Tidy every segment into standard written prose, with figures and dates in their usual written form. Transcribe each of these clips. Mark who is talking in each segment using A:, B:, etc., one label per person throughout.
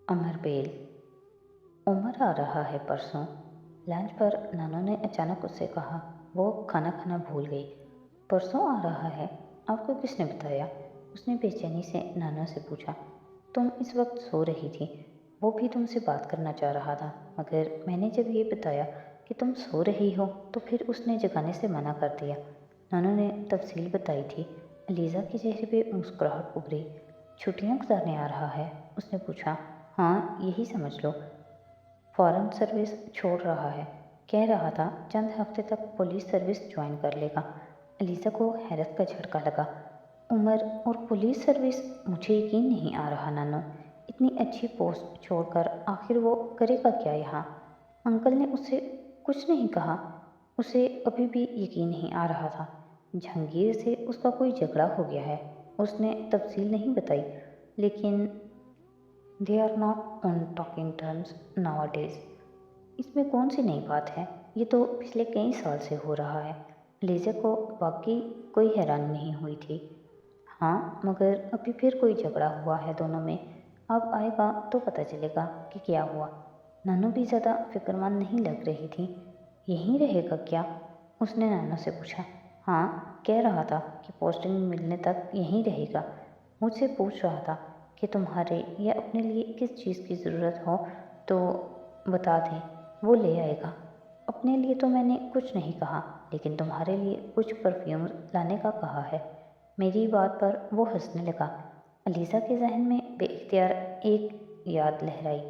A: अमर bell. Umar आ रहा है परसों। लंच पर नानू ने अचानक उससे कहा। वो खाना खाना भूल गई। परसों आ रहा है? आपको किसने बताया? उसने बेचैनी से नानू से पूछा। तुम इस वक्त सो रही थी। वो भी तुमसे बात करना चाह रहा था, मगर मैंने जब ये बताया कि तुम सो रही हो तो फिर उसने जगाने से मना कर दिया। नानू ने तफसील बताई थी। अलीज़ा के चेहरे पे मुस्कुराहट उभरी। छुट्टियाँ गुजारने आ रहा है? उसने पूछा। हाँ, यही समझ लो। फॉरेन सर्विस छोड़ रहा है। कह रहा था चंद हफ्ते तक पुलिस सर्विस ज्वाइन कर लेगा। अलीज़ा को हैरत का झटका लगा। उमर और पुलिस सर्विस? मुझे यकीन नहीं आ रहा नानो। इतनी अच्छी पोस्ट छोड़कर आखिर वो करेगा क्या यहाँ? अंकल ने उससे कुछ नहीं कहा? उसे अभी भी यकीन नहीं आ रहा था। जहांगीर से उसका कोई झगड़ा हो गया है। उसने तफसील नहीं बताई, लेकिन they are not on talking terms nowadays. इसमें कौन सी नई बात है? ये तो पिछले कई साल से हो रहा है। लीजा को वाकई कोई हैरानी नहीं हुई थी। हाँ, मगर अभी फिर कोई झगड़ा हुआ है दोनों में। अब आएगा तो पता चलेगा कि क्या हुआ। नानू भी ज़्यादा फिक्रमंद नहीं लग रही थी। यहीं रहेगा क्या? उसने नानू से पूछा। हाँ, कह रहा था कि पोस्टिंग मिलने तक यहीं रहेगा। मुझसे पूछ रहा था कि तुम्हारे या अपने लिए किस चीज़ की ज़रूरत हो तो बता दें, वो ले आएगा। अपने लिए तो मैंने कुछ नहीं कहा, लेकिन तुम्हारे लिए कुछ परफ्यूम लाने का कहा है। मेरी बात पर वो हंसने लगा। अलीज़ा के जहन में बेइख्तियार एक याद लहराई।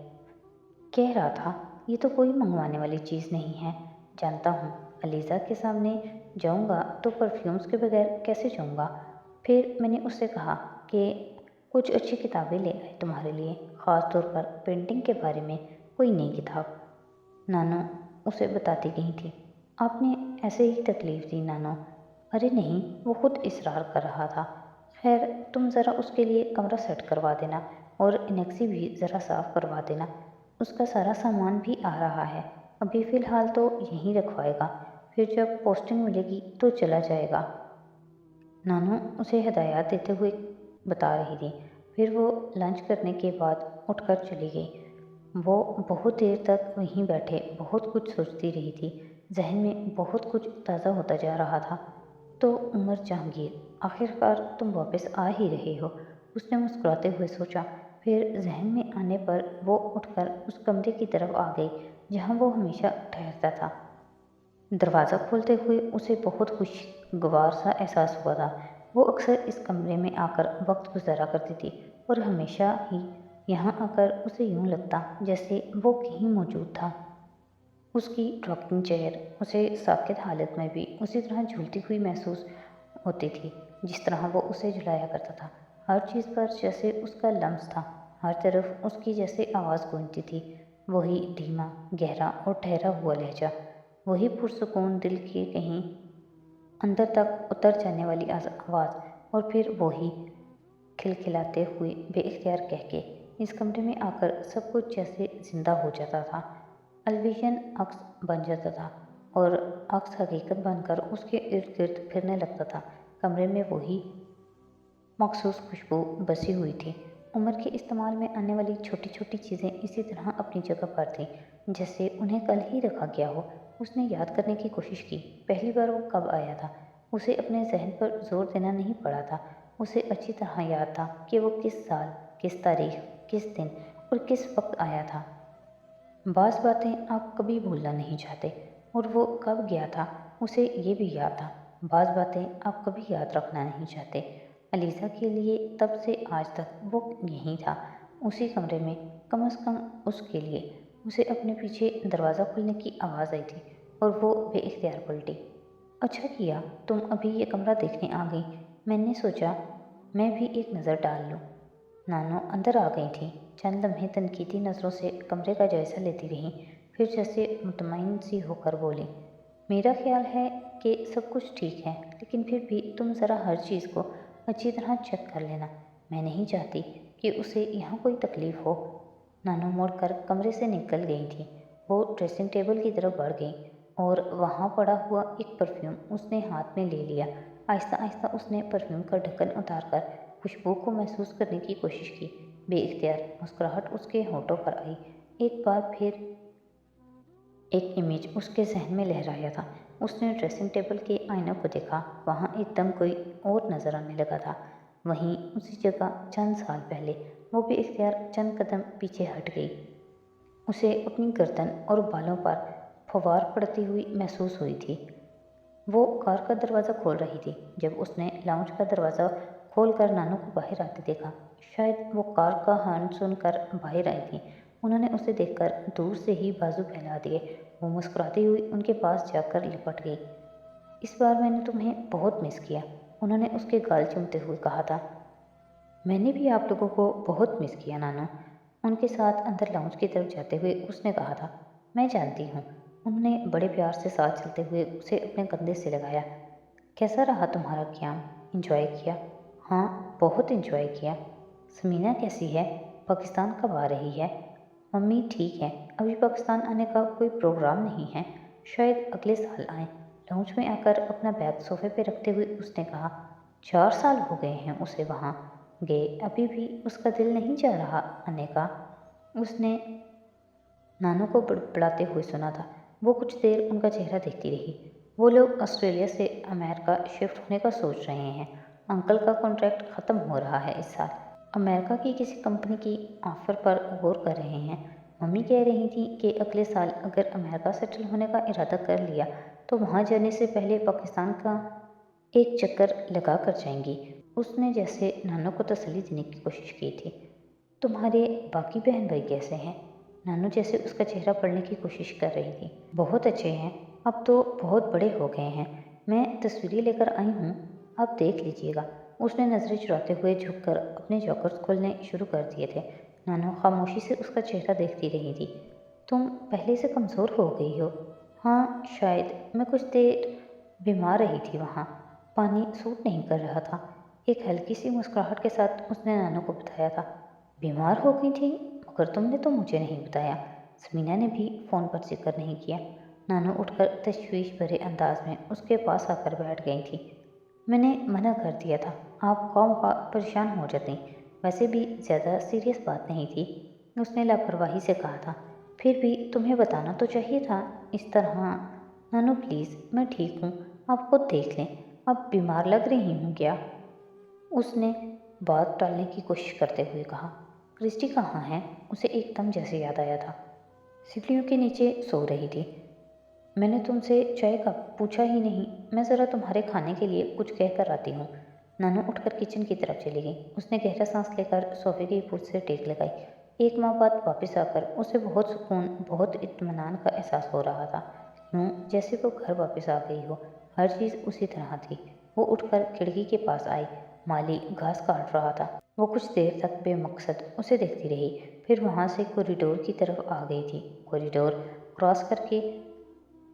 A: कह रहा था ये तो कोई मंगवाने वाली चीज़ नहीं है। जानता हूँ, अलीज़ा के सामने जाऊँगा तो परफ्यूम्स के बगैर कैसे जाऊँगा। फिर मैंने उससे कहा कि कुछ अच्छी किताबें ले आए तुम्हारे लिए, ख़ास तौर पर पेंटिंग के बारे में कोई नई किताब। नानो उसे बताती गई थी। आपने ऐसे ही तकलीफ़ दी नानो। अरे नहीं, वो खुद इसरार कर रहा था। खैर, तुम ज़रा उसके लिए कमरा सेट करवा देना और इनेक्सी भी ज़रा साफ़ करवा देना। उसका सारा सामान भी आ रहा है। अभी फ़िलहाल तो यहीं रखवाएगा, फिर जब पोस्टिंग मिलेगी तो चला जाएगा। नानू उसे हिदायत देते हुए बता रही थी। फिर वो लंच करने के बाद उठकर चली गई। वो बहुत देर तक वहीं बैठे बहुत कुछ सोचती रही थी। जहन में बहुत कुछ ताज़ा होता जा रहा था। तो उमर जहांगीर, आखिरकार तुम वापस आ ही रहे हो, उसने मुस्कुराते हुए सोचा। फिर जहन में आने पर वो उठकर उस कमरे की तरफ आ गई जहाँ वो हमेशा ठहरता था। दरवाज़ा खोलते हुए उसे बहुत खुशगवार सा एहसास हुआ था। वो अक्सर इस कमरे में आकर वक्त गुजारा करती थी और हमेशा ही यहाँ आकर उसे यूँ लगता जैसे वो कहीं मौजूद था। उसकी रॉकिंग चेयर उसे साकित हालत में भी उसी तरह झूलती हुई महसूस होती थी जिस तरह वो उसे झुलाया करता था। हर चीज़ पर जैसे उसका लम्स था, हर तरफ उसकी जैसे आवाज़ गूंजती थी। वही धीमा, गहरा और ठहरा हुआ लहजा, वही पुरसुकून दिल के कहीं अंदर तक उतर जाने वाली आवाज़, और फिर वही खिलखिलाते हुए बेइख्तियार कह के। इस कमरे में आकर सब कुछ जैसे जिंदा हो जाता था। अलविजन अक्स बन जाता था और अक्स हकीकत बनकर उसके इर्द गिर्द फिरने लगता था। कमरे में वही मखसूस खुशबू बसी हुई थी। उम्र के इस्तेमाल में आने वाली छोटी छोटी चीज़ें इसी तरह अपनी जगह पर थीं, जैसे उन्हें कल ही रखा गया हो। उसने याद करने की कोशिश की, पहली बार वो कब आया था। उसे अपने जहन पर जोर देना नहीं पड़ा था। उसे अच्छी तरह याद था कि वो किस साल, किस तारीख, किस दिन और किस वक्त आया था। बाज़ बातें आप कभी भूलना नहीं चाहते, और वो कब गया था उसे ये भी याद था। बाज़ बातें आप कभी याद रखना नहीं चाहते। अलीज़ा के लिए तब से आज तक वो यहीं था, उसी कमरे में। कम से कम उसके लिए। उसे अपने पीछे दरवाज़ा खुलने की आवाज़ आई थी और वो बेइख्तियार पलटी। अच्छा किया तुम अभी ये कमरा देखने आ गई। मैंने सोचा मैं भी एक नज़र डाल लूँ। नानो अंदर आ गई थी। चंद लम्हे तनकीदी नज़रों से कमरे का जायज़ा लेती रहीं, फिर जैसे मुतमईन सी होकर बोली। मेरा ख्याल है कि सब कुछ ठीक है, लेकिन फिर भी तुम ज़रा हर चीज़ को अच्छी तरह चेक कर लेना। मैं नहीं चाहती कि उसे यहाँ कोई तकलीफ़ हो। नानो मुड़कर कमरे से निकल गई थी। वो ड्रेसिंग टेबल की तरफ बढ़ गई और वहाँ पड़ा हुआ एक परफ्यूम उसने हाथ में ले लिया। आहिस्ता आहिस्ता उसने परफ्यूम का ढक्कन उतारकर खुशबू को महसूस करने की कोशिश की। बे इख्तियार मुस्कुराहट उसके होठों पर आई। एक बार फिर एक इमेज उसके जहन में लहराया था। उसने ड्रेसिंग टेबल के आईनों को देखा, वहाँ एकदम कोई और नजर आने लगा था। वहीं उसी जगह चंद साल पहले वो भी इख्तियार चंद कदम पीछे हट गई। उसे अपनी गर्दन और बालों पर फवार पड़ती हुई महसूस हुई थी। वो कार का दरवाज़ा खोल रही थी जब उसने लाउंज का दरवाज़ा खोलकर नानू को बाहर आते देखा। शायद वो कार का हॉर्न सुनकर बाहर आई थी। उन्होंने उसे देखकर दूर से ही बाजू फैला दिए। वो मुस्कुराती हुई उनके पास जाकर लिपट गई। इस बार मैंने तुम्हें बहुत मिस किया, उन्होंने उसके गाल चूमते हुए कहा था। मैंने भी आप लोगों को बहुत मिस किया नानू, उनके साथ अंदर लाउंज की तरफ जाते हुए उसने कहा था। मैं जानती हूँ, उन्होंने बड़े प्यार से साथ चलते हुए उसे अपने कंधे से लगाया। कैसा रहा तुम्हारा क्याम? इंजॉय किया? हाँ, बहुत इंजॉय किया। समीना कैसी है? पाकिस्तान कब आ रही है? मम्मी ठीक है, अभी पाकिस्तान आने का कोई प्रोग्राम नहीं है, शायद अगले साल आए। लाउंज में आकर अपना बैग सोफे पे रखते हुए उसने कहा। 4 साल हो गए हैं उसे वहाँ गए, अभी भी उसका दिल नहीं चाह रहा आने का? उसने नानू को बड़बड़ाते हुए सुना था। वो कुछ देर उनका चेहरा देखती रही। वो लोग ऑस्ट्रेलिया से अमेरिका शिफ्ट होने का सोच रहे हैं। अंकल का कॉन्ट्रैक्ट ख़त्म हो रहा है इस साल। अमेरिका की किसी कंपनी की ऑफ़र पर गौर कर रहे हैं। मम्मी कह रही थी कि अगले साल अगर अमेरिका सेटल होने का इरादा कर लिया तो वहाँ जाने से पहले पाकिस्तान का एक चक्कर लगा कर जाएंगी। उसने जैसे नानू को तसल्ली देने की कोशिश की थी। तुम्हारे बाकी बहन भाई कैसे हैं? नानू जैसे उसका चेहरा पढ़ने की कोशिश कर रही थी। बहुत अच्छे हैं, अब तो बहुत बड़े हो गए हैं। मैं तस्वीरें लेकर आई हूँ, आप देख लीजिएगा। उसने नज़रें चुराते हुए झुककर अपने जॉकर्स खोलने शुरू कर दिए थे। नानू खामोशी से उसका चेहरा देखती रही थी। तुम पहले से कमज़ोर हो गई हो। हाँ शायद, मैं कुछ देर बीमार रही थी वहाँ, पानी सूट नहीं कर रहा था। एक हल्की सी मुस्कुराहट के साथ उसने नानू को बताया था। बीमार हो गई थी, मगर तुमने तो मुझे नहीं बताया। समीना ने भी फ़ोन पर जिक्र नहीं किया। नानू उठकर तशवीश भरे अंदाज में उसके पास आकर बैठ गई थी। मैंने मना कर दिया था, आप खामखा परेशान हो जाती, वैसे भी ज़्यादा सीरियस बात नहीं थी, उसने लापरवाही से कहा था। फिर भी तुम्हें बताना तो चाहिए था इस तरह। नानू प्लीज़, मैं ठीक हूँ, आप खुद देख लें, अब बीमार लग रही हूँ क्या? उसने बात टालने की कोशिश करते हुए कहा। क्रिस्टी कहाँ है? उसे एकदम जैसे याद आया था। सीढ़ियों के नीचे सो रही थी। मैंने तुमसे चाय का पूछा ही नहीं, मैं ज़रा तुम्हारे खाने के लिए कुछ कह कर आती हूँ। नानू उठकर किचन की तरफ चली गई। उसने गहरा सांस लेकर सोफे की कुर्सी से टेक लगाई। एक माह बाद वापस आकर उसे बहुत सुकून, बहुत इत्मीनान का एहसास हो रहा था, यूँ जैसे वो घर वापस आ गई हो। हर चीज़ उसी तरह थी। वो उठकर खिड़की के पास आई। माली घास काट रहा था। वो कुछ देर तक बेमकसद उसे देखती रही, फिर वहाँ से कॉरिडोर की तरफ आ गई थी। कॉरिडोर क्रॉस करके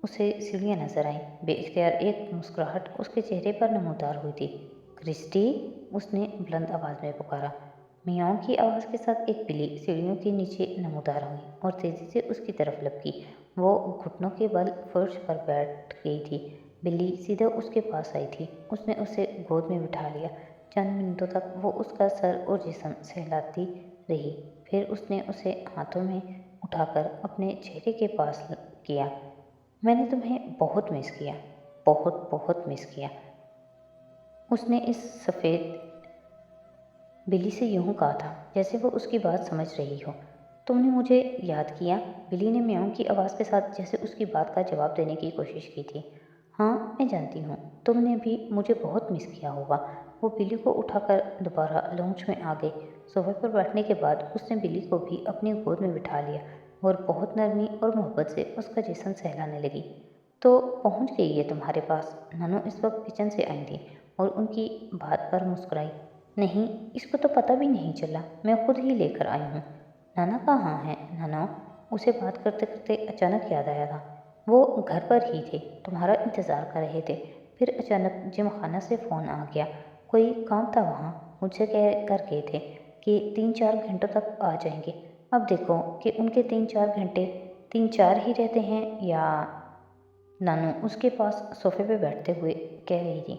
A: उसे सीढ़ियाँ नजर आईं। बेइख्तियार एक मुस्कुराहट उसके चेहरे पर नमूदार हुई थी। क्रिस्टी, उसने बुलंद आवाज़ में पुकारा। मियाँव की आवाज़ के साथ एक बिल्ली सीढ़ियों के नीचे नमूदार हुई और तेज़ी से उसकी तरफ लपकी। वो घुटनों के बल फर्श पर बैठ गई थी। बिल्ली सीधा उसके पास आई थी। उसने उसे गोद में बिठा लिया। चंद मिनटों तक वो उसका सर और जिस्म सहलाती रही, फिर उसने उसे हाथों में उठाकर अपने चेहरे के पास किया। मैंने तुम्हें बहुत मिस किया, बहुत बहुत मिस किया, उसने इस सफ़ेद बिल्ली से यूं कहा था जैसे वो उसकी बात समझ रही हो। तुमने मुझे याद किया? बिल्ली ने म्याऊं की आवाज़ के साथ जैसे उसकी बात का जवाब देने की कोशिश की थी। हाँ मैं जानती हूँ, तुमने भी मुझे बहुत मिस किया होगा। वो बिल्ली को उठाकर दोबारा लाउंज में आ गई। सोफे पर बैठने के बाद उसने बिल्ली को भी अपनी गोद में बिठा लिया और बहुत नरमी और मोहब्बत से उसका जिस्म सहलाने लगी। तो पहुँच गई है तुम्हारे पास? नानू इस वक्त किचन से आई थी और उनकी बात पर मुस्कुराई। नहीं, इसको तो पता भी नहीं चला, मैं खुद ही लेकर आई हूँ। नाना कहाँ हैं? नाना, उसे बात करते करते अचानक याद आया था। वो घर पर ही थे, तुम्हारा इंतज़ार कर रहे थे। फिर अचानक जिमखाना से फ़ोन आ गया, कोई काम था वहाँ, मुझसे कह कर गए थे कि 3-4 घंटों तक आ जाएंगे। अब देखो कि उनके 3-4 घंटे 3-4 ही रहते हैं या। नानू उसके पास सोफे पे बैठते हुए कह रही थी।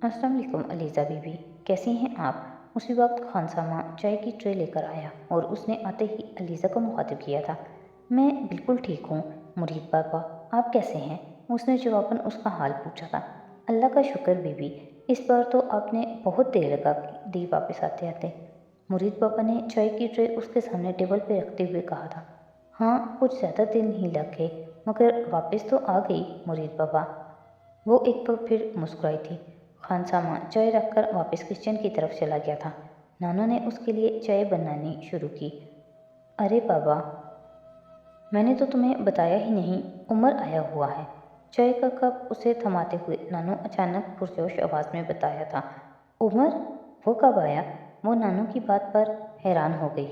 A: अस्सलाम वालेकुम अलीज़ा बीबी, कैसी हैं आप? उसी वक्त खानसामा चाय की ट्रे लेकर आया और उसने आते ही अलीज़ा को मुखातिब किया था। मैं बिल्कुल ठीक हूँ मुरीद पापा, आप कैसे हैं? उसने जवाबन उसका हाल पूछा था। अल्लाह का शुक्र बीबी, इस बार तो आपने बहुत देर लगा दी वापस आते आते। मुरीद पापा ने चाय की ट्रे उसके सामने टेबल पर रखते हुए कहा था। हाँ, कुछ ज़्यादा दिन ही लग गए, मगर वापस तो आ गई मुरीद पापा। वो एक बार फिर मुस्कुराई थी। खानसामा चाय रखकर वापस किचन की तरफ चला गया था। नानू ने उसके लिए चाय बनानी शुरू की। अरे बाबा, मैंने तो तुम्हें बताया ही नहीं, उमर आया हुआ है। चाय का कप उसे थमाते हुए नानू अचानक पुरजोश आवाज़ में बताया था। उमर? वो कब आया? वो नानू की बात पर हैरान हो गई।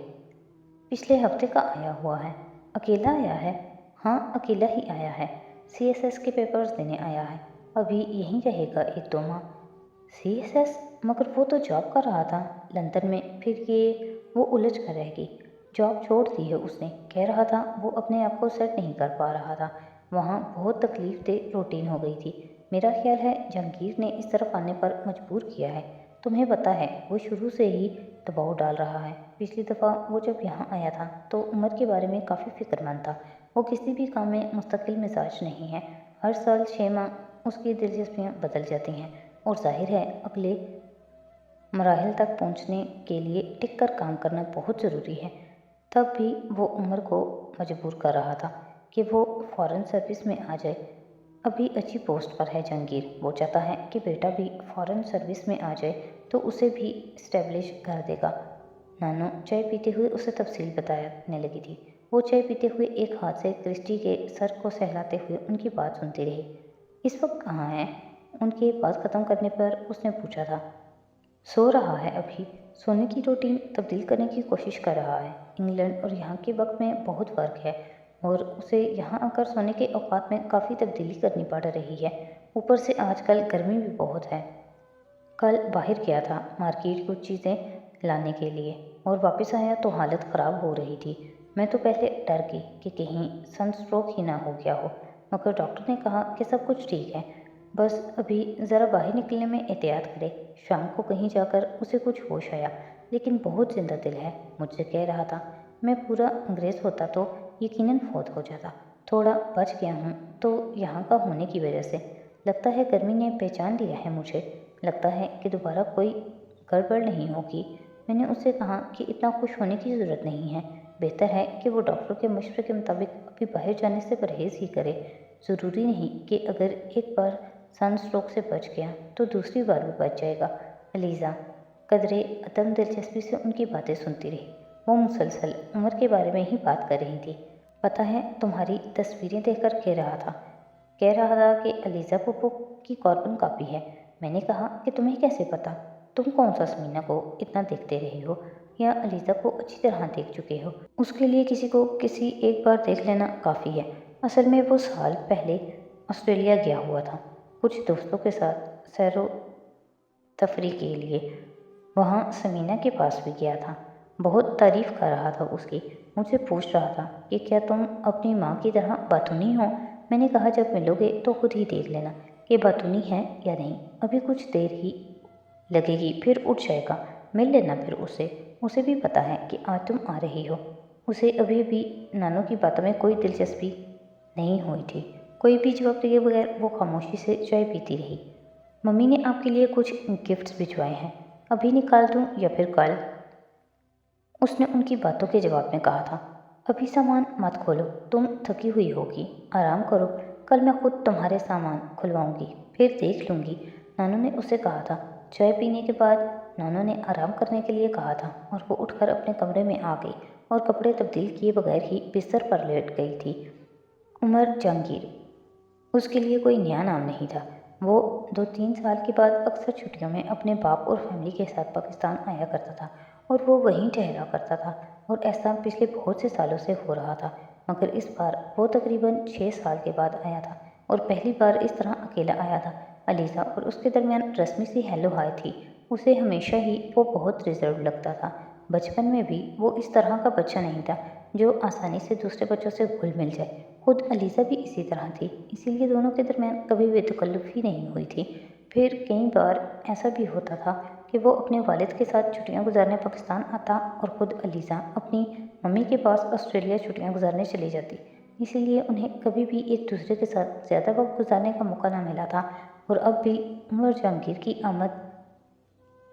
A: पिछले हफ्ते का आया हुआ है। अकेला आया है? हाँ, अकेला ही आया है। सीएसएस के पेपर्स देने आया है। अभी यहीं रहेगा 1-2 माह। सीएसएस? मगर वो तो जॉब कर रहा था लंदन में, फिर ये? वो उलझ कर रह गई। जॉब छोड़ दी है उसने, कह रहा था वो अपने आप को सेट नहीं कर पा रहा था। वहाँ बहुत तकलीफ दे रूटीन हो गई थी। मेरा ख्याल है जहांगीर ने इस तरफ आने पर मजबूर किया है। तुम्हें पता है वो शुरू से ही दबाव डाल रहा है। पिछली दफ़ा वो जब यहाँ आया था तो उमर के बारे में काफ़ी फिक्रमंद था। वो किसी भी काम में मुस्तकिल मिजाज नहीं है। हर साल 6 माह उसकी दिलचस्पियाँ बदल जाती हैं और जाहिर है अगले मराहिल तक पहुँचने के लिए टिक कर काम करना बहुत ज़रूरी है। तब भी वो उमर को मजबूर कर रहा था कि वो फॉरेन सर्विस में आ जाए। अभी अच्छी पोस्ट पर है जहांगीर, वो चाहता है कि बेटा भी फॉरेन सर्विस में आ जाए तो उसे भी इस्टेब्लिश कर देगा। नानू चाय पीते हुए उसे तफसील बताने लगी थी। वो चाय पीते हुए एक हाथ से क्रिस्टी के सर को सहलाते हुए उनकी बात सुनती रही। इस वक्त कहाँ है? उनकी बात ख़त्म करने पर उसने पूछा था। सो रहा है अभी। सोने की रूटीन तब्दील करने की कोशिश कर रहा है। इंग्लैंड और यहाँ के वक्त में बहुत फ़र्क है और उसे यहाँ आकर सोने के औकात में काफ़ी तब्दीली करनी पड़ रही है। ऊपर से आजकल गर्मी भी बहुत है। कल बाहर गया था मार्केट कुछ चीज़ें लाने के लिए और वापस आया तो हालत ख़राब हो रही थी। मैं तो पहले डर गई कि कहीं सनस्ट्रोक ही ना हो गया हो, मगर डॉक्टर ने कहा कि सब कुछ ठीक है, बस अभी ज़रा बाहर निकलने में एहतियात करे। शाम को कहीं जाकर उसे कुछ होश आया, लेकिन बहुत जिंदा दिल है। मुझसे कह रहा था मैं पूरा अंग्रेज़ होता तो यकीनन फौत हो जाता। थोड़ा बच गया हूँ तो यहाँ का होने की वजह से। लगता है गर्मी ने पहचान लिया है मुझे। लगता है कि दोबारा कोई गड़बड़ नहीं होगी। मैंने उससे कहा कि इतना खुश होने की ज़रूरत नहीं है। बेहतर है कि वो डॉक्टर के मशवरे के मुताबिक अभी बाहर जाने से परहेज़ ही करे। ज़रूरी नहीं कि अगर एक बार सनस्ट्रोक से बच गया तो दूसरी बार भी बच जाएगा। अलीज़ा कदरे अदम दिलचस्पी से उनकी बातें सुनती रही। वो मुसलसल उम्र के बारे में ही बात कर रही थी। पता है तुम्हारी तस्वीरें देखकर कह रहा था कि अलीज़ा पुप्पो की कार्बन कॉपी है। मैंने कहा कि तुम्हें कैसे पता? तुम कौन सा समीना को इतना देखते रहे हो या अलीज़ा को अच्छी तरह देख चुके हो? उसके लिए किसी को किसी एक बार देख लेना काफ़ी है। असल में वो साल पहले ऑस्ट्रेलिया गया हुआ था कुछ दोस्तों के साथ सैरो तफरी के लिए। वहाँ समीना के पास भी गया था। बहुत तारीफ़ कर रहा था उसकी। मुझसे पूछ रहा था कि क्या तुम अपनी माँ की तरह बातूनी हो? मैंने कहा जब मिलोगे तो खुद ही देख लेना कि बातूनी है या नहीं। अभी कुछ देर ही लगेगी फिर उठ जाएगा। मिल लेना फिर उससे। उसे भी पता है कि आज तुम आ रही हो। उसे अभी भी नानू की बातों में कोई दिलचस्पी नहीं हुई थी। कोई भी जवाब दिए बगैर वो खामोशी से चाय पीती रही। मम्मी ने आपके लिए कुछ गिफ्ट्स भिजवाए हैं, अभी निकाल दूँ या फिर कल? उसने उनकी बातों के जवाब में कहा था। अभी सामान मत खोलो, तुम थकी हुई होगी, आराम करो। कल मैं खुद तुम्हारे सामान खुलवाऊंगी, फिर देख लूँगी। नानू ने उसे कहा था। चाय पीने के बाद नानू ने आराम करने के लिए कहा था और वो उठकर अपने कमरे में आ गई और कपड़े तब्दील किए बगैर ही बिस्तर पर लेट गई थी। उमर जहांगीर उसके लिए कोई नया नाम नहीं था। वो 2-3 साल के बाद अक्सर छुट्टियों में अपने बाप और फैमिली के साथ पाकिस्तान आया करता था और वो वहीं ठहरा करता था और ऐसा पिछले बहुत से सालों से हो रहा था। मगर इस बार वो तकरीबन 6 साल के बाद आया था और पहली बार इस तरह अकेला आया था। अलीज़ा और उसके दरमियान रस्मी सी हेलो हाय थी। उसे हमेशा ही वो बहुत रिजर्व लगता था। बचपन में भी वो इस तरह का बच्चा नहीं था जो आसानी से दूसरे बच्चों से घुल मिल जाए। खुद अलीज़ा भी इसी तरह थी, इसीलिए दोनों के दरमियान कभी भी तकल्लुफ़ ही नहीं हुई थी। फिर कई बार ऐसा भी होता था کہ وہ اپنے والد کے ساتھ چھٹیاں گزارنے پاکستان آتا اور خود علیزہ اپنی ممی کے پاس آسٹریلیا چھٹیاں گزارنے چلی جاتی۔ اسی لیے انہیں کبھی بھی ایک دوسرے کے ساتھ زیادہ وقت گزارنے کا موقع نہ ملا تھا، اور اب بھی عمر جہانگیر کی آمد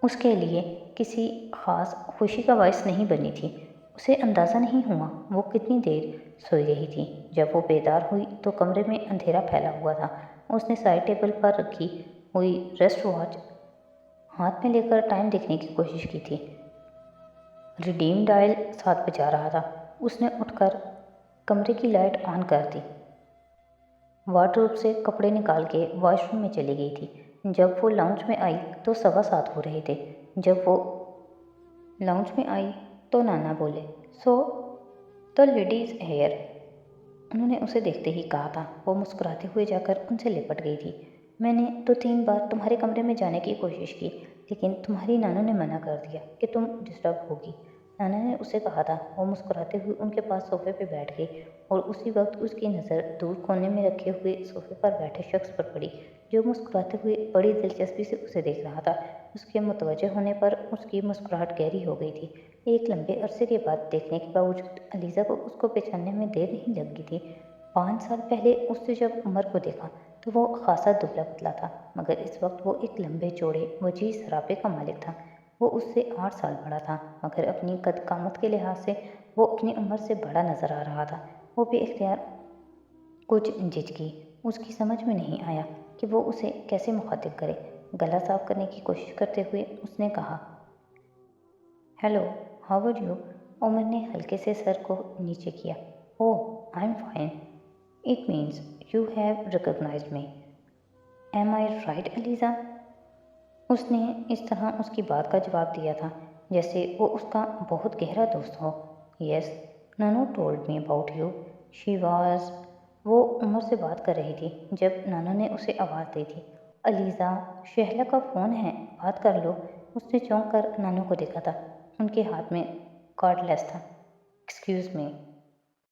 A: اس کے لیے کسی خاص خوشی کا باعث نہیں بنی تھی۔ اسے اندازہ نہیں ہوا وہ کتنی دیر سوئی رہی تھی۔ جب وہ بیدار ہوئی تو کمرے میں اندھیرا پھیلا ہوا تھا۔ اس نے سائڈ ٹیبل پر رکھی ہوئی ریسٹ واچ ہاتھ میں لے کر ٹائم دیکھنے کی کوشش کی تھی۔ ریڈیم ڈائل 7 بجا رہا تھا۔ اس نے اٹھ کر کمرے کی لائٹ آن کر دی، وارڈروب سے کپڑے نکال کے واش روم میں چلی گئی تھی۔ جب وہ لاؤنج میں آئی تو 7:15 ہو رہے تھے۔ جب وہ لاؤنج میں آئی تو نانا بولے، "سو the lady is here." انہوں نے اسے دیکھتے ہی کہا تھا۔ وہ مسکراتے ہوئے جا کر ان سے لپٹ گئی تھی۔ "میں نے 2-3 بار تمہارے کمرے میں جانے کی کوشش کی، لیکن تمہاری نانو نے منع کر دیا کہ تم ڈسٹرب ہوگی." نانا نے اسے کہا تھا۔ وہ مسکراتے ہوئے ان کے پاس صوفے پہ بیٹھ گئی، اور اسی وقت اس کی نظر دور کونے میں رکھے ہوئے صوفے پر بیٹھے شخص پر پڑی، جو مسکراتے ہوئے بڑی دلچسپی سے اسے دیکھ رہا تھا۔ اس کے متوجہ ہونے پر اس کی مسکراہٹ گہری ہو گئی تھی۔ ایک لمبے عرصے کے بعد دیکھنے کے باوجود علیزہ کو اس کو پہچاننے میں دیر نہیں لگی تھی۔ 5 سال پہلے اس نے جب عمر کو دیکھا تو وہ خاصا دبلا پتلا تھا، مگر اس وقت وہ ایک لمبے چوڑے وجیز سراپے کا مالک تھا۔ وہ اس سے 8 سال بڑا تھا، مگر اپنی قد قامت کے لحاظ سے وہ اپنی عمر سے بڑا نظر آ رہا تھا۔ وہ بے اختیار کچھ جھجکی۔ اس کی سمجھ میں نہیں آیا کہ وہ اسے کیسے مخاطب کرے۔ گلا صاف کرنے کی کوشش کرتے ہوئے اس نے کہا، "hello, how are you?" Umar نے ہلکے سے سر کو نیچے کیا۔ "Oh, I am fine. It means you have recognized me. Am I right Aliza?" اس نے اس طرح اس کی بات کا جواب دیا تھا جیسے وہ اس کا بہت گہرا دوست ہو۔ "یس، نانو told me about you. She was…" وہ عمر سے بات کر رہی تھی جب نانو نے اسے آواز دی تھی، "علیزہ، شہلا کا فون ہے، بات کر لو۔" اس نے چونک کر نانو کو دیکھا تھا۔ ان کے ہاتھ میں کارڈ لیس تھا۔ "Excuse me."